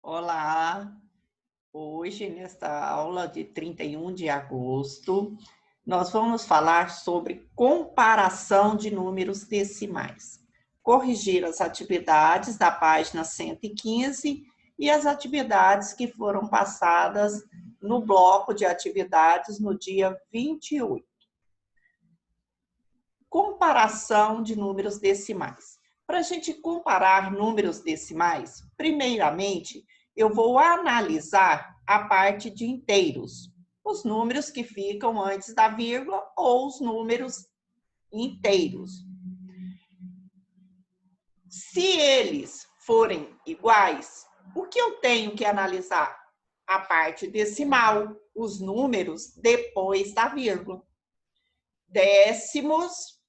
Olá, hoje nesta aula de 31 de agosto, nós vamos falar sobre comparação de números decimais. Corrigir as atividades da página 115 e as atividades que foram passadas no bloco de atividades no dia 28. Comparação de números decimais. Para a gente comparar números decimais, primeiramente, eu vou analisar a parte de inteiros, os números que ficam antes da vírgula ou os números inteiros. Se eles forem iguais, o que eu tenho que analisar? A parte decimal, os números depois da vírgula. Décimos,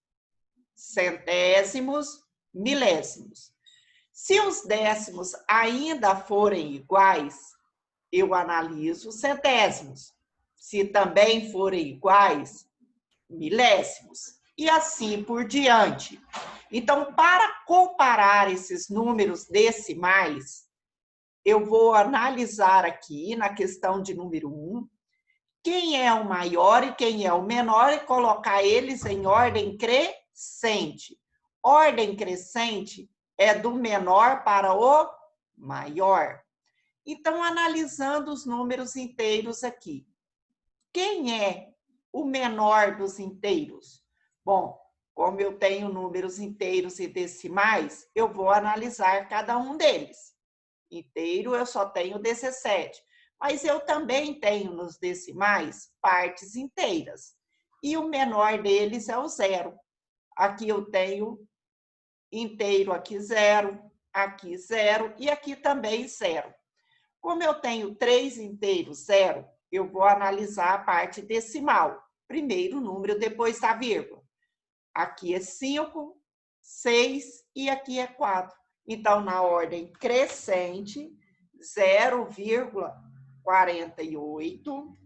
centésimos, milésimos. Se os décimos ainda forem iguais, eu analiso os centésimos. Se também forem iguais, milésimos. E assim por diante. Então, para comparar esses números decimais, eu vou analisar aqui na questão de número 1, quem é o maior e quem é o menor e colocar eles em ordem crescente. Ordem crescente é do menor para o maior. Então, analisando os números inteiros aqui. Quem é o menor dos inteiros? Bom, como eu tenho números inteiros e decimais, eu vou analisar cada um deles. Inteiro eu só tenho 17. Mas eu também tenho nos decimais partes inteiras. E o menor deles é o zero. Aqui eu tenho inteiro, aqui zero e aqui também zero. Como eu tenho 3 inteiros, zero, eu vou analisar a parte decimal. Primeiro número, depois da vírgula. Aqui é 5, 6 e aqui é 4. Então, na ordem crescente, 0,48,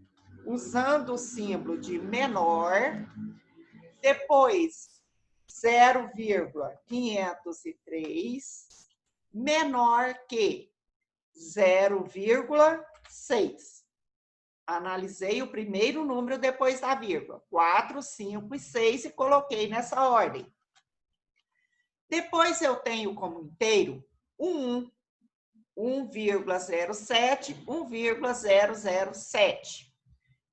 usando o símbolo de menor, depois 0,503, menor que 0,6. Analisei o primeiro número depois da vírgula, 4, 5 e 6, e coloquei nessa ordem. Depois eu tenho como inteiro 1, 1,07, 1,007.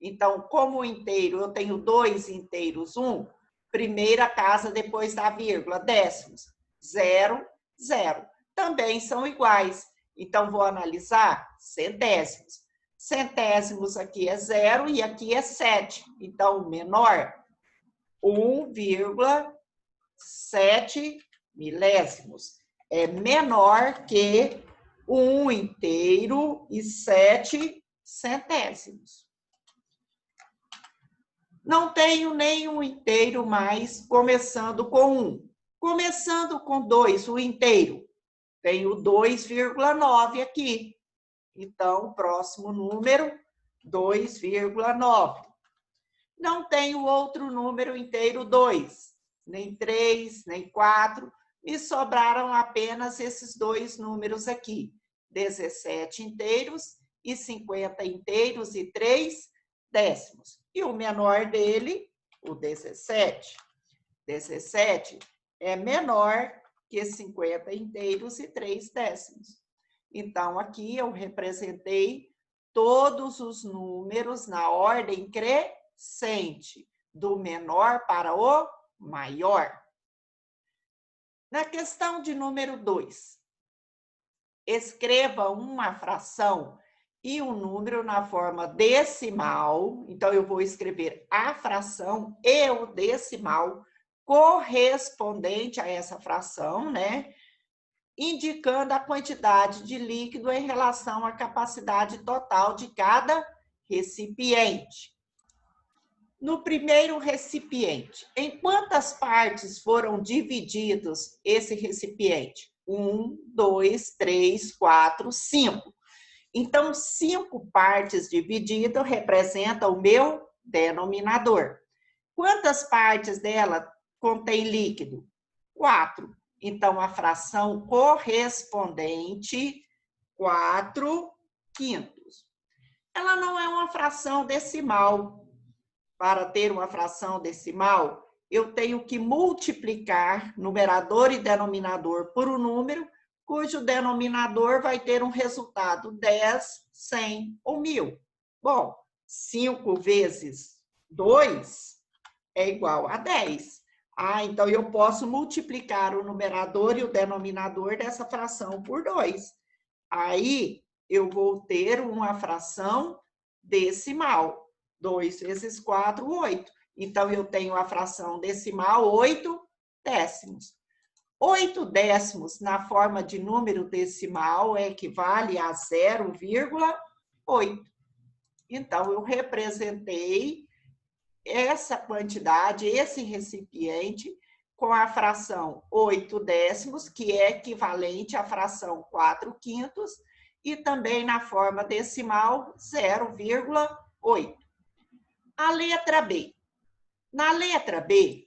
Então, como inteiro, eu tenho 2 inteiros, 1, primeira casa depois da vírgula, décimos, 0, 0. Também são iguais. Então, vou analisar centésimos. Centésimos aqui é 0 e aqui é 7. Então, o menor, 1,7 milésimos. É menor que 1 inteiro e 7 centésimos. Não tenho nenhum inteiro mais começando com 1. Começando com 2, o inteiro. Tenho 2,9 aqui. Então, o próximo número, 2,9. Não tenho outro número inteiro 2, nem 3, nem 4. Me sobraram apenas esses 2 números aqui. 17 inteiros e 50 inteiros e 3 décimos. E o menor dele, o 17. 17 é menor que 50 inteiros e 3 décimos. Então, aqui eu representei todos os números na ordem crescente, do menor para o maior. Na questão de número 2, escreva uma fração e um número na forma decimal. Então, eu vou escrever a fração e o decimal correspondente a essa fração, né? Indicando a quantidade de líquido em relação à capacidade total de cada recipiente. No primeiro recipiente, em quantas partes foram divididos esse recipiente? 1, 2, 3, 4, 5. Então, 5 partes divididas representam o meu denominador. Quantas partes dela contém líquido? 4. Então, a fração correspondente 4/5. Ela não é uma fração decimal. Para ter uma fração decimal, eu tenho que multiplicar numerador e denominador por um número, cujo denominador vai ter um resultado 10, 100 ou 1000. Bom, 5 vezes 2 é igual a 10. Então eu posso multiplicar o numerador e o denominador dessa fração por 2. Aí eu vou ter uma fração decimal. 2 vezes 4, 8. Então, eu tenho a fração decimal 8 décimos. 8 décimos na forma de número decimal equivale a 0,8. Então, eu representei essa quantidade, esse recipiente, com a fração 8 décimos, que é equivalente à fração 4/5, e também na forma decimal 0,8. A letra B. Na letra B,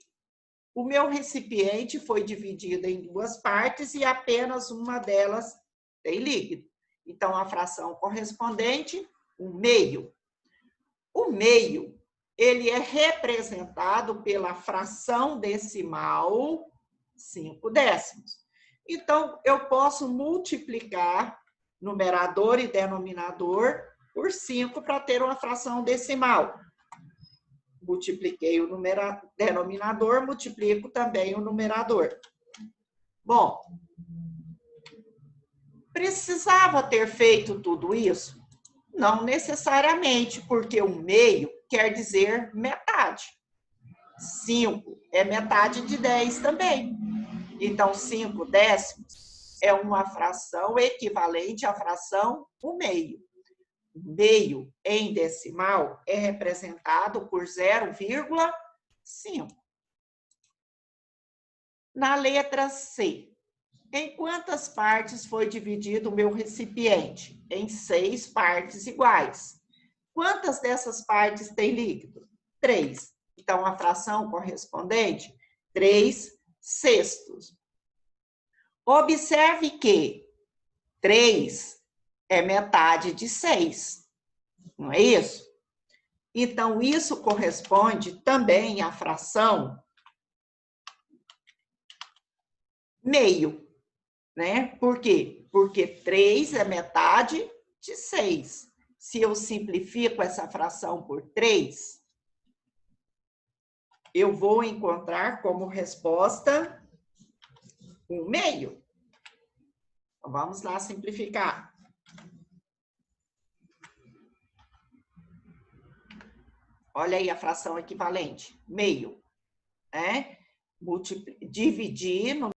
o meu recipiente foi dividido em duas partes e apenas uma delas tem líquido. Então, a fração correspondente, 1/2. O meio, ele é representado pela fração decimal 5 décimos. Então, eu posso multiplicar numerador e denominador por 5 para ter uma fração decimal. Multipliquei o denominador, multiplico também o numerador. Bom, precisava ter feito tudo isso? Não necessariamente, porque o meio quer dizer metade. 5 é metade de 10 também. Então, 5 décimos é uma fração equivalente à fração 1/2. Meio em decimal é representado por 0,5. Na letra C, em quantas partes foi dividido o meu recipiente? Em 6 partes iguais. Quantas dessas partes tem líquido? 3. Então, a fração correspondente, 3/6. Observe que 3 é metade de 6, não é isso? Então, isso corresponde também à fração meio, né? Por quê? Porque 3 é metade de 6. Se eu simplifico essa fração por 3, eu vou encontrar como resposta 1/2. Então, vamos lá simplificar. Olha aí a fração equivalente, meio, né? Dividir no